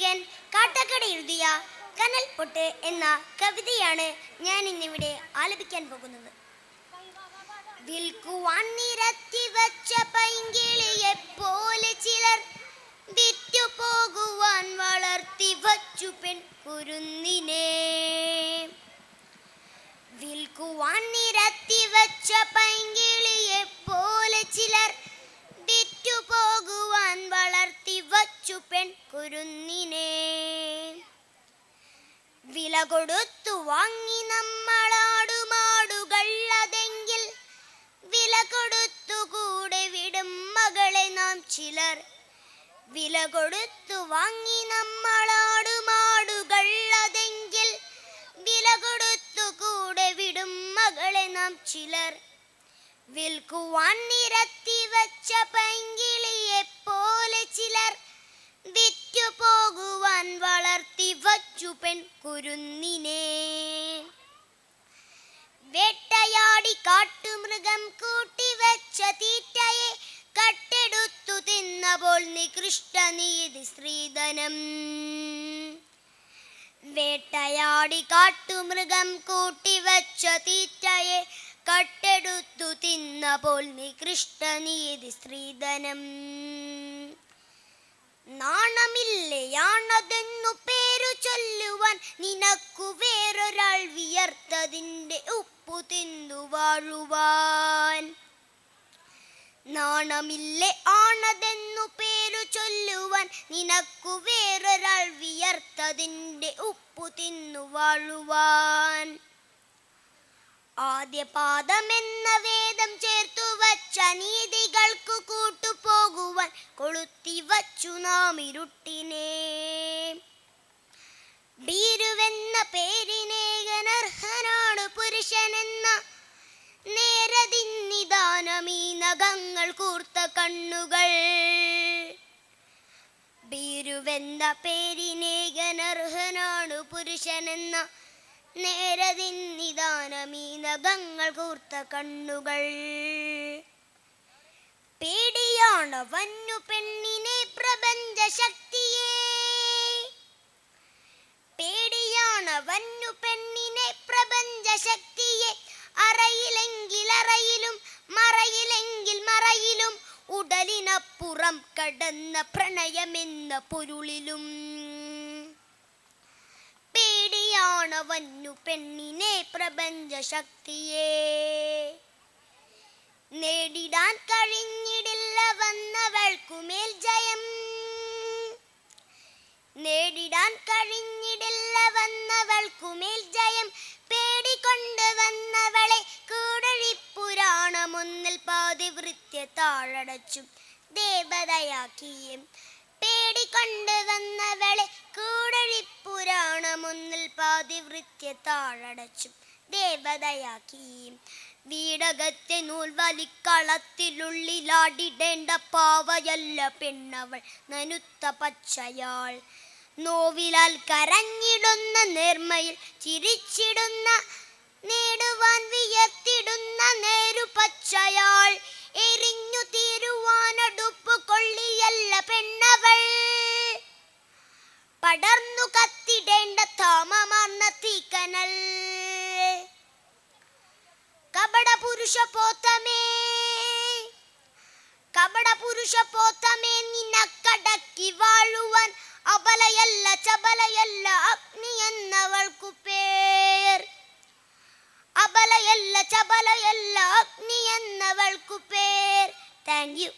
നായകൻ കാട്ടക്കട എഴുതിയ കനൽ പൊട്ട് എന്ന കവിതയാണ് ഞാൻ ഇന്നിവിടെ ആലപിക്കാൻ പോകുന്നത്. വിൽക്കുവാൻ നിരത്തി വച്ച പൈങ്കിളിയെ പോലെ ചിലർ വിറ്റു പോകുവാൻ വളർത്തി വച്ചു പെൺകുരുന്നിനെ. വിൽക്കുവാൻ നിരത്തി വച്ച പൈങ്കിളിയെ പോലെ ചിലർ വിറ്റു പോകുവാൻ വളർത്തി വച്ചു പെൺകുരുന്നിനെ. വില കൊടുത്തു വാങ്ങി നമ്മളാടുമാടുകൾ അതെങ്കിൽ വില കൊടുത്തു കൂടെ വിടും മകളെ നാം ചിലർ. വില കൊടുത്തു വാങ്ങി നമ്മളാടുമാടുകൾ അതെങ്കിൽ വില കൊടുത്തു കൂടെ വിടും മകളെ നാം ചിലർ. വിൽക്കുവാൻ നിരത്തി വച്ച പൈങ്കിളിയെ പോലെ ചിലർ വിറ്റു പോകുവാൻ വളർത്തി വച്ചു പെൺകുരുന്നിനെ. വേട്ടയാടി കാട്ടുമൃഗം കൂട്ടിവെച്ച തീറ്റയെ കട്ടെടുത്തു തിന്നപ്പോൾ നികൃഷ്ടനീതി സ്ത്രീധനം. വേട്ടയാടി കാട്ടുമൃഗം കൂട്ടിവെച്ച തീറ്റയെ കട്ടെടുത്തു തിന്നപ്പോൾ നികൃഷ്ടനീതി സ്ത്രീധനം. നാണമില്ലയാണതെന്നു പേരു ചൊല്ലുവാൻ നിനക്കു വേറൊരാൾ വിയർത്തതിൻ്റെ ഉപ്പു തിന്നു വാഴുവാൻ. നാണമില്ലേ ആണതെന്നു പേരു ചൊല്ലുവാൻ നിനക്കു വേറൊരാൾ വിയർത്തതിൻ്റെ ഉപ്പു തിന്നു വാഴുവാൻ. ആദ്യപാദമെന്ന വേദം ചേർത്തു വച്ച നീതികൾക്കു കൂട്ടുപോകുവാൻ കൊളുത്തി വച്ചു നാം ഇരുട്ടിനെ. ഭീരുവെന്ന പേരിനേകനർഹനാണ് പുരുഷനെന്ന നേരതിന്നിദാനമീ നഖങ്ങൾ കൂർത്ത കണ്ണുകൾ. ഭീരുവെന്ന പേരിനേകനർഹനാണ് പുരുഷനെന്ന നേരതിന്നിദാനമീ നഖങ്ങൾ കൂർത്ത കണ്ണുകൾ. പേടിയാണവന്നു പെണ്ണിനെ പ്രപഞ്ച ശക്തിയെ. പേടിയാണവന്നു പെണ്ണിനെ പ്രപഞ്ച ശക്തിയെ. അറയിലെങ്കിൽ അറയിലും മറയിലെങ്കിൽ മറയിലും ഉടലിനപ്പുറം കടന്ന പ്രണയമെന്ന പൊരുളിലും. പേടിയാണവന്നു പെണ്ണിനെ പ്രപഞ്ച ശക്തിയെ. നേടിടാൻ കഴിഞ്ഞിടില്ല വന്നവൾക്കുമേൽ ജയം. നേടിടാൻ കഴിഞ്ഞിടില്ല വന്നവൾക്കുമേൽ ജയം. പേടികൊണ്ട് വന്നവളെ കൂടഴിപ്പുരാണമൊന്നിൽ പാതിവൃത്യ താഴടച്ചും ദേവതയാക്കിയും. പേടികൊണ്ട് വന്നവളെ കൂടഴിപ്പുരാണമൊന്നിൽ പാതിവൃത്യ താഴടച്ചും ദേവതയാക്കിയും. വീടകത്തെ നൂൽവലിക്കളത്തിലുള്ളിലാടിടേണ്ട പാവയല്ല പെണ്ണവൾ നനുത്ത പച്ചയാൾ. നോവിലാൽ കരഞ്ഞിടുന്ന നേർമയിൽ ചിരിച്ചിടുന്ന നേടുവാൻ വിയർത്തിടുന്ന നേരു പച്ചയാൾ. എരിഞ്ഞു തീരുവാനടുപ്പ് കൊള്ളിയല്ല പെണ്ണവൾ. പടർന്നു കത്തിടേണ്ട താമമാർന്ന തീക്കനൽ. കപട പുരുഷ പോത്തമേ കപട പുരുഷ പോത്തമേ നിനക്കടക്കി വാഴുവാൻ അബലയല്ല ചബലയല്ല അഗ്നി എന്നവൾക്കു പേർ. അബലയല്ല ചബലയല്ല അഗ്നി എന്നവൾക്കു പേർ. Thank you.